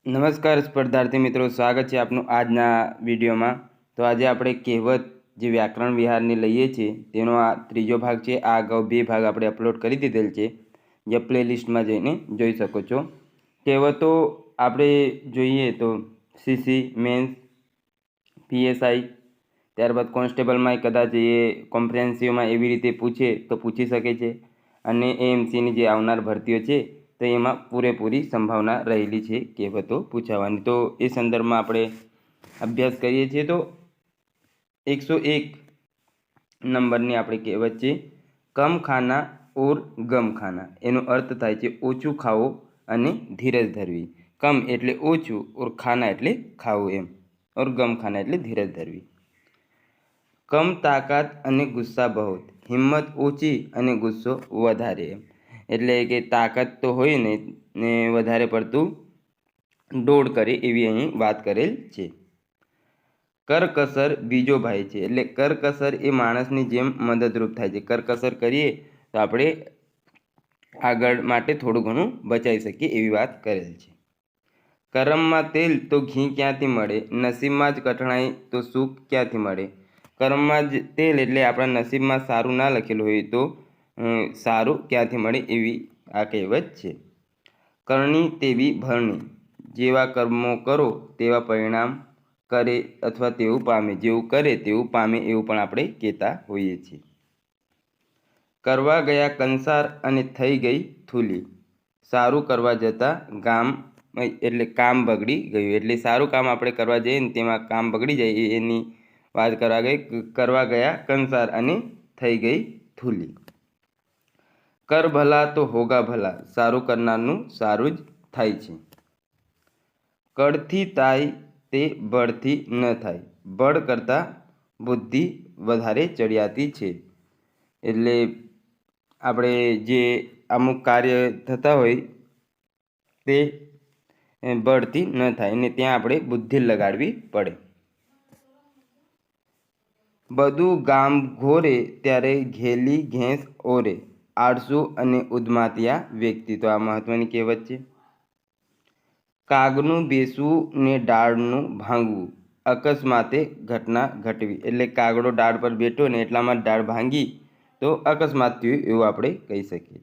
નમસ્કાર સ્પર્ધાર્થી મિત્રો, સ્વાગત છે આપનું આજના વિડીયોમાં। તો આજે આપણે કહેવત જે વ્યાકરણ વિહારની લઈએ છીએ તેનો આ ત્રીજો ભાગ છે। આ અગાઉ 2 ભાગ આપણે અપલોડ કરી દીધેલ છે, જે પ્લેલિસ્ટમાં જઈને જોઈ શકો છો। કહેવતો આપણે જોઈએ તો સીસી, મેન્સ, પીએસઆઈ, ત્યારબાદ કોન્સ્ટેબલમાં કદાચ એ કોમ્પ્રિહેન્સિવમાં એવી રીતે પૂછે તો પૂછી શકે છે, અને એએમસીની જે આવનાર ભરતીઓ છે તો એમાં પૂરેપૂરી સંભાવના રહેલી છે કહેવતો પૂછાવાની। તો એ સંદર્ભમાં આપણે અભ્યાસ કરીએ છીએ। તો 101 નંબરની આપણી કહેવત છે, કમ ખાના ઓર ગમ ખાના। એનો અર્થ થાય છે ઓછું ખાવો અને ધીરજ ધરવી। કમ એટલે ઓછું, ઓર ખાના એટલે ખાવું એમ, ઓર ગમ ખાના એટલે ધીરજ ધરવી। કમ તાકાત અને ગુસ્સા બહુત, હિંમત ઓછી અને ગુસ્સો વધારે એમ, એટલે કે તાકાત તો હોય ને વધારે પડતું દોડ કરે એવી અહીં વાત કરેલ છે। કરકસર બીજો ભાઈ છે, એટલે કરકસર એ માણસની જેમ મદદરૂપ થાય છે। કરકસર કરીએ તો આપણે આગળ માટે થોડું ઘણું બચાવી શકીએ એવી વાત કરેલ છે। કરમમાં તેલ તો ઘી ક્યાંથી મળે, નસીબમાં જ કઠણાઈ તો સુખ ક્યાંથી મળે। કર્મમાં જ તેલ એટલે આપણા નસીબમાં સારું ના લખેલું હોય તો સારું ક્યાંથી મળે એવી આ કહેવત છે। કરણી તેવી ભરણી, જેવા કર્મો કરો તેવા પરિણામ કરે અથવા તેવું પામે, જેવું કરે તેવું પામે એવું પણ આપણે કહેતા હોઈએ છીએ। કરવા ગયા કંસાર અને થઈ ગઈ થૂલી, સારું કરવા જતાં ગામ એટલે કામ બગડી ગયું, એટલે સારું કામ આપણે કરવા જઈએ ને તેમાં કામ બગડી જાય એની વાત કરવા ગયા કંસાર અને થઈ ગઈ થૂલી। કર ભલા તો હોગા ભલા, સારું કરનારનું સારું જ થાય છે। કડથી થાય તે બળથી ન થાય, બળ કરતાં બુદ્ધિ વધારે ચડિયાતી છે। એટલે આપણે જે અમુક કાર્ય થતા હોય તે બળથી ન થાય ને ત્યાં આપણે બુદ્ધિ લગાડવી પડે। બધું ગામ ઘોરે ત્યારે ઘેલી ઘેંસ ઓરે, આળસુ અને ઉદ્માતિયા વ્યક્તિ। તો આ મહત્વની કહેવત છે। કાગનું બેસવું ને ડાળનું ભાંગવું, અકસ્માતે ઘટના ઘટવી, એટલે કાગડો ડાળ પર બેઠો ને એટલામાં ડાળ ભાંગી તો અકસ્માત થયું એવું આપણે કહી શકીએ।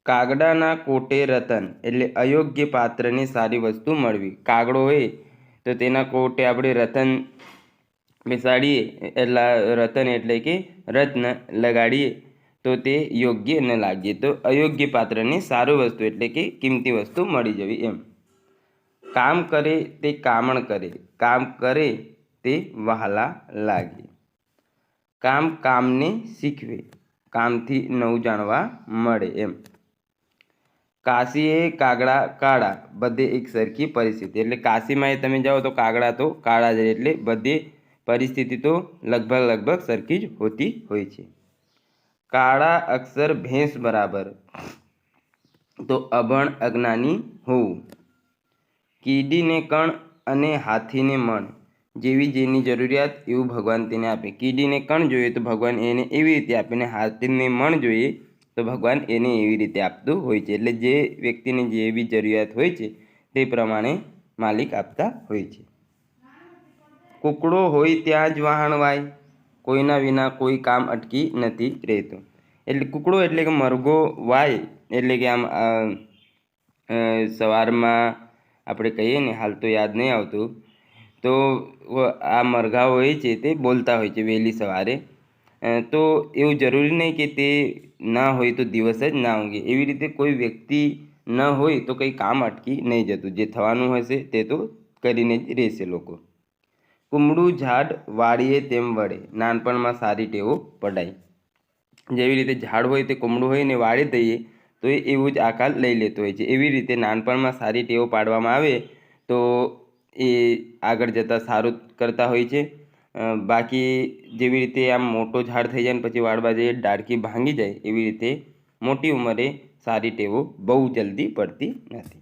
કાગડાના કોટે રતન, એટલે અયોગ્ય પાત્રને સારી વસ્તુ મળવી। કાગડો હોય તો તેના કોટે આપણે રતન બેસાડીએ, એટલે રતન એટલે કે રત્ન લગાડીએ તો તે યોગ્ય ન લાગે, તો અયોગ્ય પાત્રને સારું વસ્તુ એટલે કે કિંમતી વસ્તુ મળી જવી એમ। કામ કરે તે કામણ કરે, કામ કરે તે વહાલા લાગે। કામ કામને શીખવે, કામથી નવું જાણવા મળે એમ। કાશીએ કાગડા કાળા, બધે એક સરખી પરિસ્થિતિ, એટલે કાશીમાં તમે જાઓ તો કાગડા તો કાળા જ, એટલે બધી પરિસ્થિતિ તો લગભગ સરખી જ હોતી હોય છે। કાળા અક્ષર ભેંસ બરાબર, તો અભણ અજ્ઞાની હોવું। કીડીને કણ અને હાથીને મણ, જેવી જેની જરૂરિયાત એવું ભગવાન તેને આપે। કીડીને કણ જોઈએ તો ભગવાન એને એવી રીતે આપે, ને હાથીને મણ જોઈએ તો ભગવાન એને એવી રીતે આપતું હોય છે। એટલે જે વ્યક્તિને જેવી જરૂરિયાત હોય છે તે પ્રમાણે માલિક આપતા હોય છે। કુકડો હોય ત્યાં જ વહાણ વાય, કોઈના વિના કોઈ કામ અટકી નથી રહેતું। એટલે કુકડો એટલે કે મરઘો વાય, એટલે કે આમ સવારમાં આપણે કહીએ ને, હાલ તો યાદ નહીં આવતું, તો આ મરઘા હોય છે તે બોલતા હોય છે વહેલી સવારે। તો એવું જરૂરી નહીં કે તે ના હોય તો દિવસ જ ના ઊંઘે, એવી રીતે કોઈ વ્યક્તિ ન હોય તો કંઈ કામ અટકી નહીં જતું, જે થવાનું હશે તે તો કરીને જ રહેશે લોકો। કુમળું ઝાડ વાળીએ તેમ વળે, નાનપણમાં સારી ટેવો પડાય। જેવી રીતે ઝાડ હોય તે કુમળું હોય ને વાળી દઈએ તો એ એવું જ આકાર લઈ લેતો હોય છે, એવી રીતે નાનપણમાં સારી ટેવો પાડવામાં આવે તો એ આગળ જતાં સારું કરતા હોય છે। બાકી જેવી રીતે આમ મોટો ઝાડ થઈ જાય ને પછી વાળવા જઈએ ડાળખી ભાંગી જાય, એવી રીતે મોટી ઉંમરે સારી ટેવો બહુ જલ્દી પડતી નથી।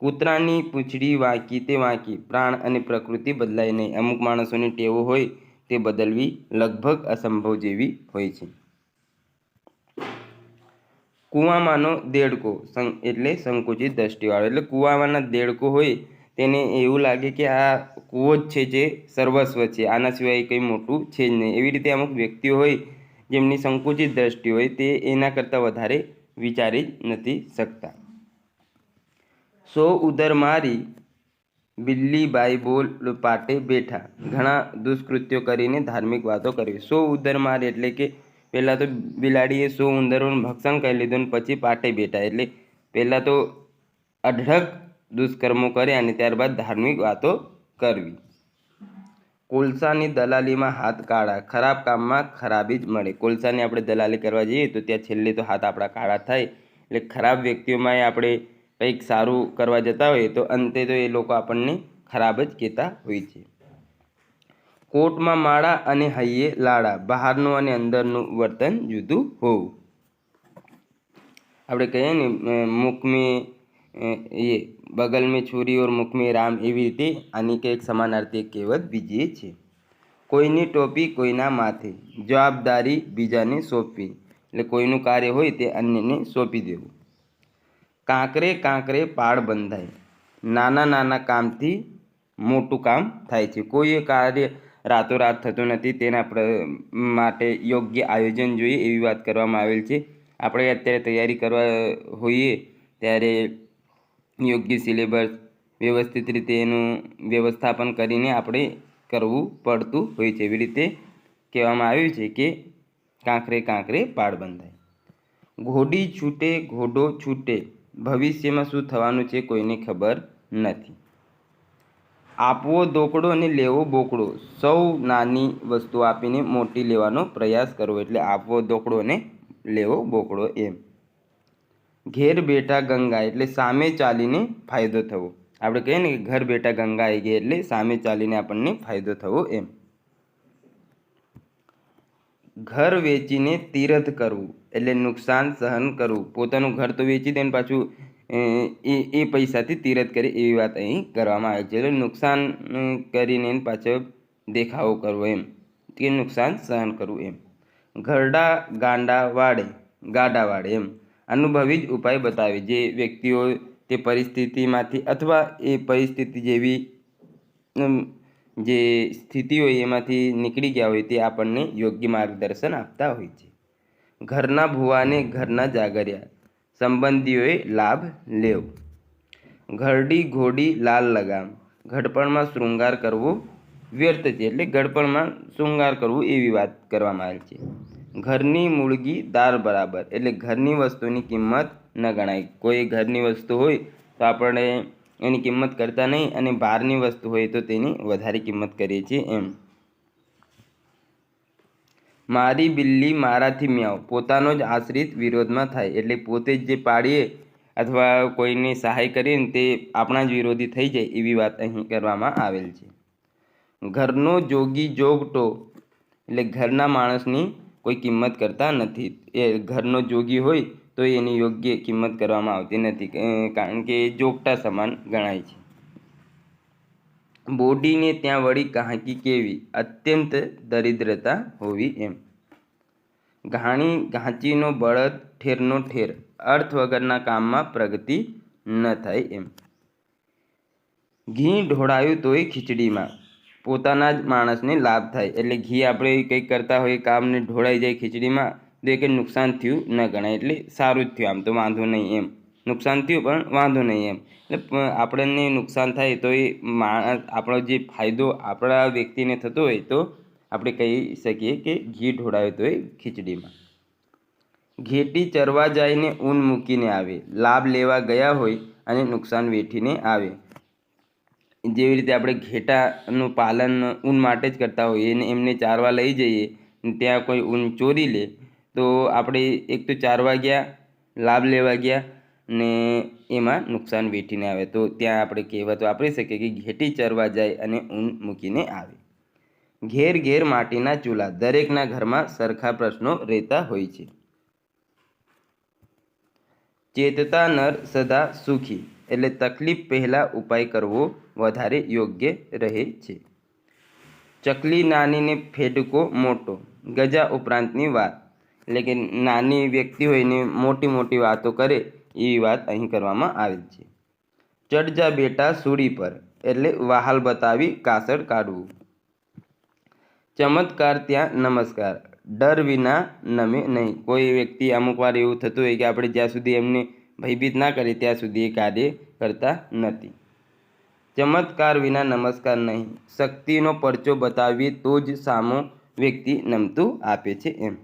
કૂતરાની પૂંછડી વાંકી તે વાંકી, પ્રાણ અને પ્રકૃતિ બદલાય નહીં। અમુક માણસોની ટેવો હોય તે બદલવી લગભગ અસંભવ જેવી હોય છે। કૂવામાંનો દેડકો એટલે સંકુચિત દ્રષ્ટિવાળો, એટલે કૂવામાંના દેડકો હોય તેને એવું લાગે કે આ કૂવો જ છે જે સર્વસ્વ છે, આના સિવાય કંઈ મોટું છે જ નહીં. એવી રીતે અમુક વ્યક્તિઓ હોય જેમની સંકુચિત દ્રષ્ટિ હોય તે એના કરતાં વધારે વિચારી જ નથી શકતા. સો ઉદર મારી બિલ્લી બાઈ બોલ પાટે બેઠા, ઘણા દુષ્કૃત્યો કરીને ધાર્મિક વાતો કરવી. સો ઉદર મારી એટલે કે પહેલાં તો બિલાડીએ 100 ઉંદરોનું ભક્ષણ કરી લીધું અને પછી પાટે બેઠા, એટલે પહેલાં તો અઢળક દુષ્કર્મો કર્યા અને ત્યારબાદ ધાર્મિક વાતો કરવી. કોલસાની દલાલીમાં હાથ કાળા, ખરાબ કામમાં ખરાબી જ મળે. કોલસાની આપણે દલાલી કરવા જઈએ તો ત્યાં છેલ્લે તો હાથ આપણા કાળા થાય. એટલે ખરાબ વ્યક્તિઓમાં આપણે કંઈક સારું કરવા જતા હોઈએ તો અંતે તો એ લોકો આપણને ખરાબ જ કહેતા હોય છે. કોટમાં માળા અને હૈયે લાડા, બહારનું અને અંદરનું વર્તન જુદું હોવું. આપણે કહીએ ને મુખ મેં ये बगल में छुरी और मुख में राम, એવી રીતે આની કે એક સમાનાર્થી એક કહેવત બીજી છે. કોઈની ટોપી કોઈના માથે, જવાબદારી બીજાને સોંપવી, એટલે કોઈનું કાર્ય હોય તે અન્યને સોંપી દેવું. કાંકરે કાંકરે પાળ બંધાય, નાના નાના કામથી મોટું કામ થાય છે. કોઈ કાર્ય રાતોરાત થતું નથી, તેના માટે યોગ્ય આયોજન જોઈએ એવી વાત કરવામાં આવેલ છે. આપણે અત્યારે તૈયારી કરવા હોઈએ ત્યારે યોગ્ય સિલેબસ વ્યવસ્થિત રીતે એનું વ્યવસ્થાપન કરીને આપણે કરવું પડતું હોય છે. એવી રીતે કહેવામાં આવ્યું છે કે કાંકરે કાંકરે પાળ બંધાય. ઘોડી છૂટે ઘોડો છૂટે, ભવિષ્યમાં શું થવાનું છે કોઈને ખબર નથી. આપવો દોકડો અને લેવો બોકડો, સૌ નાની વસ્તુ આપીને મોટી લેવાનો પ્રયાસ કરવો, એટલે આપવો દોકડો અને લેવો બોકડો એમ. ઘેર બેઠા ગંગા, એટલે સામે ચાલીને ફાયદો થવો. આપણે કહીએ ને કે ઘર બેઠા ગંગા આવી ગઈ, એટલે સામે ચાલીને આપણને ફાયદો થવો એમ. ઘર વેચીને તીરથ કરવું, એટલે નુકસાન સહન કરવું. પોતાનું ઘર તો વેચી દે ને પાછું એ પૈસાથી તીરથ કરે એવી વાત અહીં કરવામાં આવે છે. એટલે નુકસાન કરીને પાછો દેખાવો કરવો એમ, કે નુકસાન સહન કરવું એમ. ઘરડા ગાંડા વાળે, ગાડા વાળે એમ. અનુભવી જ ઉપાય બતાવે, જે વ્યક્તિઓ તે પરિસ્થિતિમાંથી અથવા એ પરિસ્થિતિ જેવી જે સ્થિતિ હોય એમાંથી નીકળી ગયા હોય તે આપણને યોગ્ય માર્ગદર્શન આપતા હોય છે. ઘરના ભુવાને ઘરના જાગરિયા, સંબંધીઓએ લાભ લેવો. ઘરડી ઘોડી લાલ લગામ, ઘડપણમાં શૃંગાર કરવો વ્યર્થ છે, એટલે ઘડપણમાં શૃંગાર કરવું એવી વાત કરવામાં આવેલ છે. ઘરની મૂળગી દાર બરાબર, એટલે ઘરની વસ્તુની કિંમત ન ગણાય. કોઈ ઘરની વસ્તુ હોય તો આપણે એની કિંમત કરતા નહીં, અને બહારની વસ્તુ હોય તો તેની વધારે કિંમત કરીએ છીએ એમ. મારી બિલ્લી મારાથી મ્યાઉ, પોતાનો જ આશ્રિત વિરોધમાં થાય, એટલે પોતે જ જે પાડીએ અથવા કોઈને સહાય કરીને તે આપણા જ વિરોધી થઈ જાય એવી વાત અહીં કરવામાં આવેલ છે. ઘરનો જોગી જોગટો, એટલે ઘરના માણસની કોઈ કિંમત કરતા નથી. એ ઘરનો જોગી હોય તો એની યોગ્ય કિંમત કરવામાં આવતી નથી, કારણ કે એ જોગટા સમાન ગણાય છે. બોડીને ત્યાં વળી કાંકી કેવી, અત્યંત દરિદ્રતા હોવી એમ. ઘાણી ઘાંચીનો બળદ ઠેરનો ઠેર, અર્થ વગરના કામમાં પ્રગતિ ન થાય એમ. ઘી ઢોળાયું તોય ખીચડીમાં, પોતાના જ માણસને લાભ થાય, એટલે ઘી આપણે કંઈક કરતા હોય કામને ઢોળાઈ જાય ખીચડીમાં તો એ કંઈ નુકસાન થયું ન ગણાય, એટલે સારું જ થયું, આમ તો વાંધો નહીં એમ. નુકસાન થયું પણ વાંધો નહીં એમ. એટલે આપણને નુકસાન થાય તો એ માણસ આપણો જે ફાયદો આપણા વ્યક્તિને થતો હોય તો આપણે કહી શકીએ કે ઘી ઢોળાયું તોય ખીચડીમાં. ઘેટી ચરવા જાયને ઊન મૂકીને આવે, લાભ લેવા ગયા હોય અને નુકસાન વેઠીને આવે. જેવી રીતે આપણે ઘેટાનું પાલન ઊન માટે જ કરતા હોઈએ અને એમને ચારવા લઈ જઈએ, ત્યાં કોઈ ઊન ચોરી લે તો આપણે એક તો ચારવા ગયા, લાભ લેવા ગયા ને એમાં નુકસાન વેઠીને આવે, તો ત્યાં આપણે કહેવત વાપરી શકીએ કે ઘેટી ચરવા જાય અને ઊન મૂકીને આવે. ઘેર ઘેર માટીના ચૂલા, દરેકના ઘરમાં સરખા પ્રશ્નો રહેતા હોય છે. ચેતતા નર સદા સુખી, એટલે તકલીફ પહેલાં ઉપાય કરવો વધારે યોગ્ય રહે છે. ચકલી નાની ને ફેડકો મોટો, ગજા ઉપરાંતની વાત, એટલે કે નાની વ્યક્તિ હોય ને મોટી મોટી વાતો કરે એવી વાત અહીં કરવામાં આવેલ છે. ચડ જા બેટા સૂડી પર એટલે વહાલ બતાવી કાસળ કાઢવું. ચમત્કાર ત્યાં નમસ્કાર, ડર વિના નમે નહીં. કોઈ વ્યક્તિ અમુક વાર એવું થતું હોય કે આપણે જ્યાં સુધી એમને ભયભીત ના કરીએ ત્યાં સુધી એ કાર્ય કરતા નથી. ચમત્કાર વિના નમસ્કાર નહીં. શક્તિનો પરચો બતાવીએ તો જ સામો વ્યક્તિ નમતું આપે છે એમ.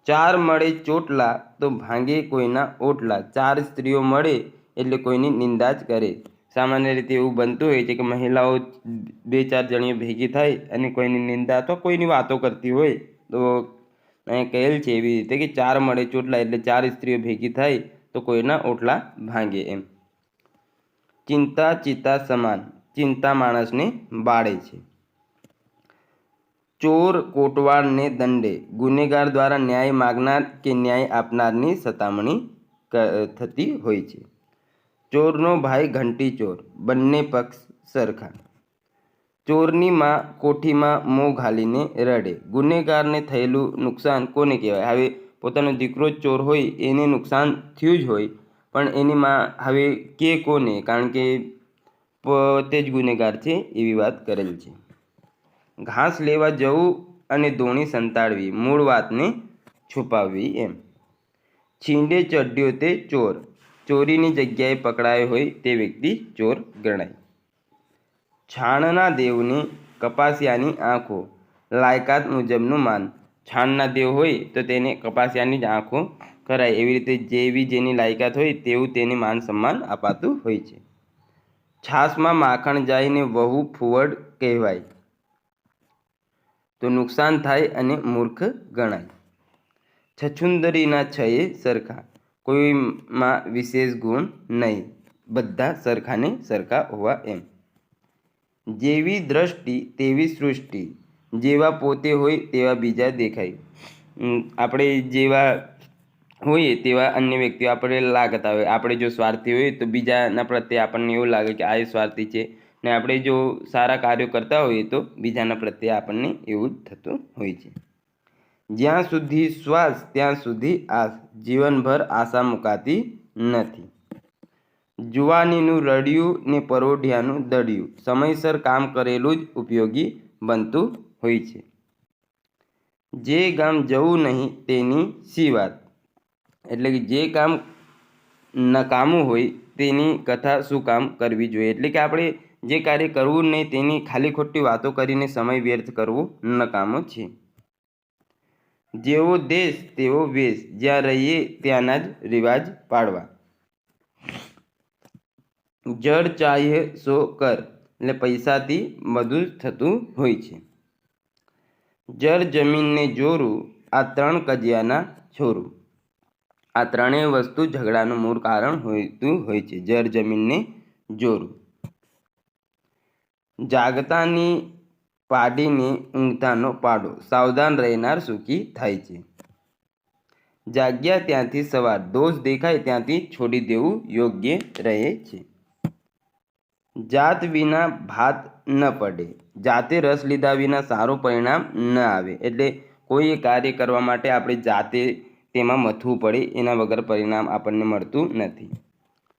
ચાર મળે ચોટલા તો ભાંગે કોઈના ઓટલા. ચાર સ્ત્રીઓ મળે એટલે કોઈની નિંદા જ કરે. સામાન્ય રીતે એવું બનતું હોય છે કે મહિલાઓ 2-4 જણીઓ ભેગી થાય અને કોઈની નિંદા અથવા કોઈની વાતો કરતી હોય તો અહીં કહેલ છે એવી રીતે કે ચાર મળે ચોટલા એટલે 4 સ્ત્રીઓ ભેગી થાય તો કોઈના ઓટલા ભાંગે એમ. ચિંતા ચિતા સમાન. ચિંતા માણસને બાળે છે. ચોર કોટવાળને દંડે. ગુનેગાર દ્વારા ન્યાય માગનાર કે ન્યાય આપનારની સતામણી થતી હોય છે. ચોરનો ભાઈ ઘંટી ચોર, બંને પક્ષ સરખા. ચોરની માં કોઠીમાં મોં ઘાલીને રડે. ગુનેગારને થયેલું નુકસાન કોને કહેવાય? હવે પોતાનો દીકરો જ ચોર હોય એને નુકસાન થયું જ હોય પણ એની માં હવે કે કોને? કારણ કે પોતે જ ગુનેગાર છે એવી વાત કરેલ છે. ઘાસ લેવા જવું અને દોણી સંતાડવી, મૂળ વાતને છુપાવવી એમ. છીંડે ચઢ્યો તે ચોર. ચોરીની જગ્યાએ પકડાયો હોય તે વ્યક્તિ ચોર ગણાય. છાણના દેવને કપાસિયાની આંખો, લાયકાત મુજબનું માન. છાણના દેવ હોય તો તેને કપાસિયાની જ આંખો કરાય. એવી રીતે જેવી જેની લાયકાત હોય તેવું તેને માન સન્માન અપાતું હોય છે. છાશમાં માખણ જાય ને વહુ ફુવડ કહેવાય તો નુકસાન થાય અને મૂર્ખ ગણાય. છછુંદરીના છયે સરખા. કોઈમાં વિશેષ ગુણ નહીં, બધા સરખાને સરખા હોવા એમ. જેવી દ્રષ્ટિ તેવી સૃષ્ટિ. જેવા પોતે હોય તેવા બીજા દેખાય. આપણે જેવા હોઈએ તેવા અન્ય વ્યક્તિઓ આપણે લાગતા હોય. આપણે જો સ્વાર્થી હોઈએ તો બીજાના પ્રત્યે આપણને એવું લાગે કે આ એ સ્વાર્થી છે, ને આપણે જો સારા કાર્યો કરતા હોઈએ તો બીજાના પ્રત્યે આપણને એવું જ થતું હોય છે. જ્યાં સુધી શ્વાસ ત્યાં સુધી આસ. જીવનભર આશા મુકાતી નથી. જુવાનીનું રડિયું ને પરોઢિયાનું દડિયું. સમયસર કામ કરેલું જ ઉપયોગી બનતું હોય છે. જે ગામ જવું નહીં તેની શી વાત. એટલે કે જે કામ નકામું હોય તેની કથા શું કામ કરવી જોઈએ. એટલે કે આપણે જે કાર્ય કરવું નહીં તેની ખાલી ખોટી વાતો કરીને સમય વ્યર્થ કરવો નકામો છે. જેવો દેશ તેવો વેશ. જ્યાં રહીએ ત્યાંના જ રિવાજ પાડવા. જળ ચાહે સો કર. એટલે પૈસાથી બધું થતું હોય છે. જળ જમીનને જોરું, આ 3 કજિયાના છોરું. આ ત્રણેય વસ્તુ ઝઘડાનું મૂળ કારણ હોતું હોય છે. જળ જમીનને જોરું. જાગતાની પાડીને ઊંઘતાનો પાડો. સાવધાન રહેનાર સુખી થાય છે. જાગ્યા ત્યાંથી સવાર. દોષ દેખાય ત્યાંથી છોડી દેવું યોગ્ય રહે છે. જાત વિના ભાત ન પડે. જાતે રસ લીધા વિના સારું પરિણામ ન આવે. એટલે કોઈ કાર્ય કરવા માટે આપણે જાતે તેમાં મથવું પડે, એના વગર પરિણામ આપણને મળતું નથી.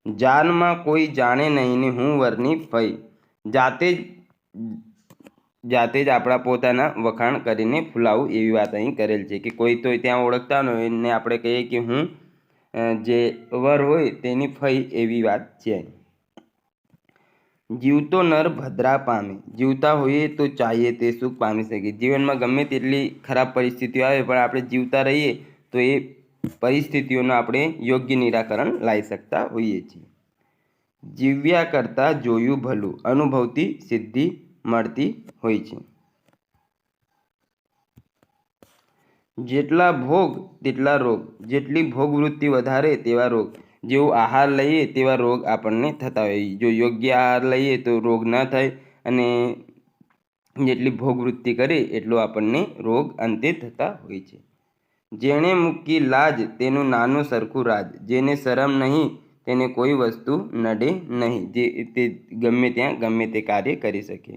જાનમાં કોઈ જાણે નહીં ને હું વરની ફઈ. જાતે જ આપણા પોતાના વખાણ કરીને ફૂલાવું એવી વાત અહીં કરેલ છે કે કોઈ તો ત્યાં ઓળખતા ન હોય ને આપણે કહીએ કે હું જે વર હોય તેની ફઈ એવી વાત છે. જીવતો નર ભદ્રા પામે. જીવતા હોઈએ તો ચાહીએ તે સુખ પામી શકીએ. જીવનમાં ગમે તેટલી ખરાબ પરિસ્થિતિઓ આવે પણ આપણે જીવતા રહીએ તો એ પરિસ્થિતિઓનું આપણે યોગ્ય નિરાકરણ લાવી શકતા હોઈએ છીએ. જીવ્યા કરતાં જોયું ભલું. અનુભવથી સિદ્ધિ મળતી હોય છે. જેટલા ભોગ તેટલા રોગ. જેટલી ભોગવૃત્તિ વધારે તેવા રોગ. જેવું આહાર લઈએ તેવા રોગ આપણને થતા હોય. જો યોગ્ય આહાર લઈએ તો રોગ ન થાય અને જેટલી ભોગવૃત્તિ કરે એટલો આપણને રોગ અંતે થતા હોય છે. જેણે મૂકી લાજ તેનું નાનું સરખું રાજ. જેને શરમ નહીં તેને કોઈ વસ્તુ નડે નહીં. તે ગમે ત્યાં ગમે તે કાર્ય કરી શકે.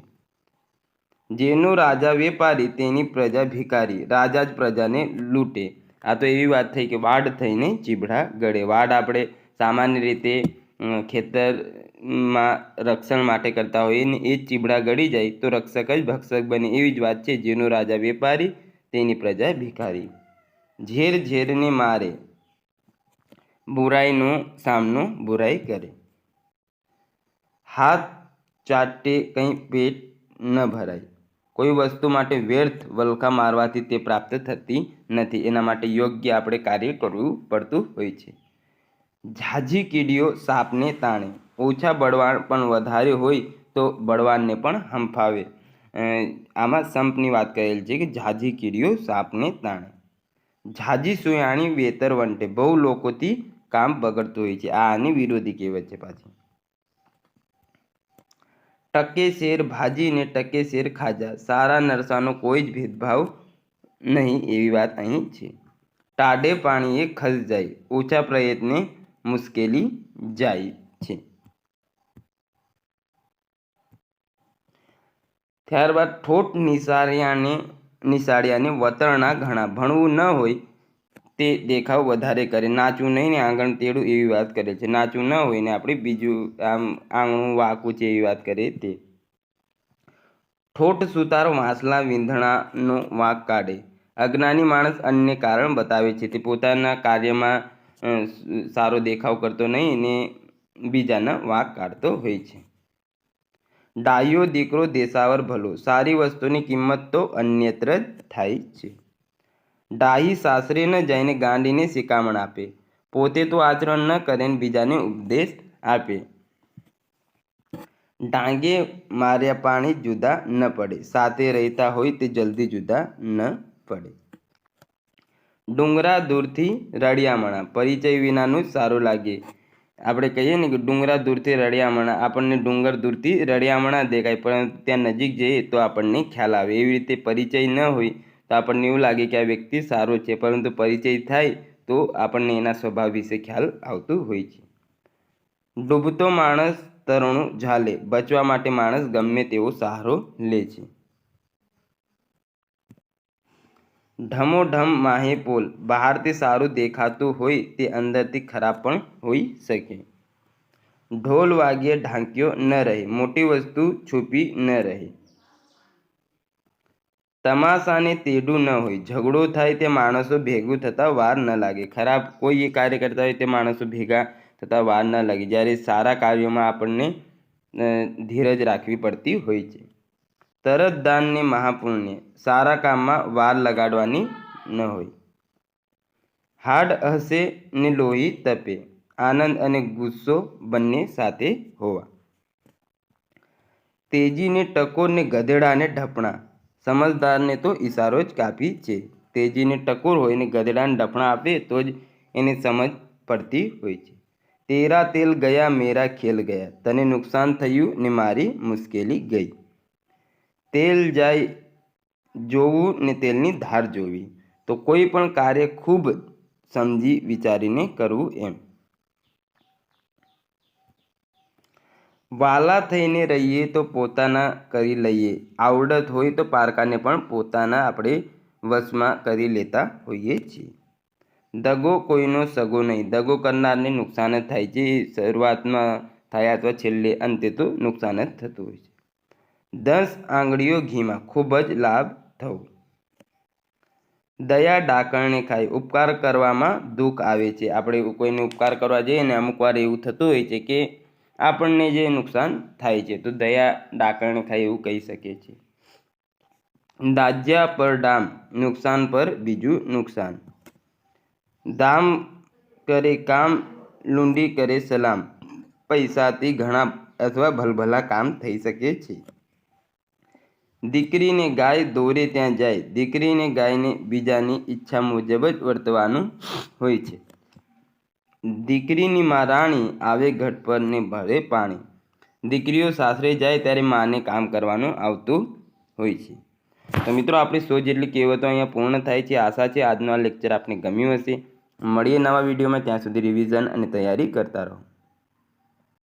જેનો રાજા વેપારી તેની પ્રજા ભિખારી. રાજા જ પ્રજાને લૂંટે આ તો એવી વાત થઈ કે વાડ થઈને ચીબડા ગળે. વાડ આપણે સામાન્ય રીતે ખેતરમાં રક્ષણ માટે કરતા હોઈએ ને એ જ ચીબડા ગળી જાય તો રક્ષક જ ભક્ષક બને. એવી જ વાત છે, જેનો રાજા વેપારી તેની પ્રજા ભિખારી. ઝેર ઝેરને મારે, બુરાઈનો સામનો બુરાઈ કરે. હાથ ચાટે કંઈ પેટ ન ભરાય. કોઈ વસ્તુ માટે વ્યર્થ વલખા મારવાથી તે પ્રાપ્ત થતી નથી. એના માટે યોગ્ય આપણે કાર્ય કરવું પડતું હોય છે. ઝાઝી કીડીઓ સાપને તાણે, ઓછા બળવાન પણ વધારે હોય તો બળવાનને પણ હંફાવે. આમાં સંપની વાત કરેલ છે કે ઝાઝી કીડીઓ સાપને તાણે. ઝાઝી સુયાણી વેતર વંટે, બહુ લોકોથી કામ બગડતું હોય છે. આ આની વિરોધી કહેવત છે પાછી. ટકે શેર ભાજી ને ટકે શેર ખાજા, સારા નરસાનો કોઈ જ ભેદભાવ નહીં. એવી વાત અહીં છે. ટાઢે પાણીએ ખસ જાય, ઓછા પ્રયત્ને મુશ્કેલી જાય છે. ત્યારબાદ ઠોઠ નિશાળ્યાને વતરણા ઘણા, ભણવું ન હોય તે દેખાવ વધારે કરે. નાચવું નહીં ને આંગણ તેડું, એવી વાત કરે છે. નાચવું ન હોય ને આપણે બીજું આમ આંગણું વાંકું છે એવી વાત કરીએ તે. ઠોઠ સુતાર વાંસલા વીંધણાનો વાંક કાઢે, અજ્ઞાની માણસ અન્ય કારણ બતાવે છે. તે પોતાના કાર્યમાં સારો દેખાવ કરતો નહીં ને બીજાના વાંક કાઢતો હોય છે. ડાયો દીકરો દેશાવર ભલો, સારી વસ્તુની કિંમત તો અન્યત્ર જ થાય છે. ડાહી સાસરે ન જઈને ગાંડીને શિખામણ આપે, પોતે તો આચરણ ન કરે ને બીજાને ઉપદેશ આપે. ડાંગે માર્યા પાણી જુદા ન પડે, સાથે રહેતા હોય તે જલ્દી જુદા ન પડે. ડુંગરા દૂરથી રળિયામણા, પરિચય વિનાનું જ સારું લાગે. આપણે કહીએ ને કે ડુંગરા દૂરથી રળિયામણા, આપણને ડુંગર દૂરથી રળિયામણા દેખાય પરંતુ ત્યાં નજીક જઈએ તો આપણને ખ્યાલ આવે. એવી રીતે પરિચય ન હોય તો આપણને એવું લાગે કે આ વ્યક્તિ સારો છે, પરંતુ પરિચય થાય તો આપણને એના સ્વભાવ વિશે ખ્યાલ આવતું હોય છે. ડૂબતો માણસ તરણું ઝાલે, બચવા માટે માણસ ગમે તેવો સહારો લે છે. ઢમોઢમ માહે પોલ, બહારથી સારું દેખાતું હોય તે અંદરથી ખરાબ પણ હોઈ શકે. ઢોલ વાગ્યે ઢાંક્યો ન રહે, મોટી વસ્તુ છુપી ન રહે. તમાશાને તેડું ન હોય, ઝઘડો થાય તે માણસો ભેગું થતાં વાર ન લાગે. ખરાબ કોઈ એ કાર્ય કરતા હોય તે માણસો ભેગા થતાં વાર ન લાગે. જ્યારે સારા કાર્યોમાં આપણને ધીરજ રાખવી પડતી હોય છે. તરત દાનને મહાપુણ્ય, સારા કામમાં વાર લગાડવાની ન હોય. હાડ હસે ને લોહી તપે, આનંદ અને ગુસ્સો બંને સાથે હોવા. તેજીને ટકોર ને ગધેડાને ઢપણા, સમજદારને તો ઈશારો જ કાફી છે. તેજીને ટકોર હોય ને ગધેડાને ઢપણા આપે તો જ એને સમજ પડતી હોય છે. તેરા તેલ ગયા મેરા ખેલ ગયા, તને નુકસાન થયું ને મારી મુશ્કેલી ગઈ. તેલ જાય જોવું ને તેલની ધાર જોવી, તો કોઈ પણ કાર્ય ખૂબ સમજી વિચારીને કરવું એમ. વાલા થઈને રહીએ તો પોતાના કરી લઈએ, આવડત હોય તો પારકાને પણ પોતાના આપણે વશમાં કરી લેતા હોઈએ છીએ. દગો કોઈનો સગો નહીં, દગો કરનારને નુકસાન જ થાય છે. શરૂઆતમાં થાય અથવા છેલ્લે અંતે તો નુકસાન જ થતું હોય છે. 10 આંગળીઓ ઘીમાં, ખૂબ જ લાભ થવો. દયા ડાકણને ખાય, ઉપકાર કરવામાં દુઃખ આવે છે. આપણે કોઈને ઉપકાર કરવા જઈએ ને અમુક વાર એવું થતું હોય છે કે આપણને જે નુકસાન થાય છે, તો દયા ડાકણને ખાય એવું કહી શકીએ છીએ. દાજ્યા પર ડામ, નુકસાન પર બીજું નુકસાન. દામ કરે કામ, લૂંડી કરે સલામ, પૈસાથી ઘણા અથવા ભલભલા કામ થઈ શકે છે. દીકરીને ગાય દોરે ત્યાં જાય, દીકરીને ગાયને બીજાની ઈચ્છા મુજબ જ વર્તવાનું હોય છે. દીકરીની માં રાણી, આવે ઘટ પર ને ભરે પાણી. દીકરીઓ સાસરે જાય ત્યારે માને કામ કરવાનું આવતું હોય છે. તો મિત્રો આપણી 100 જેટલી કહેવતો અહીંયા પૂર્ણ થાય છે. આશા છે આજનો આ લેક્ચર આપને ગમ્યું હશે. મળીએ નવા વિડીયોમાં, ત્યાં સુધી રિવિઝન અને તૈયારી કરતા રહો.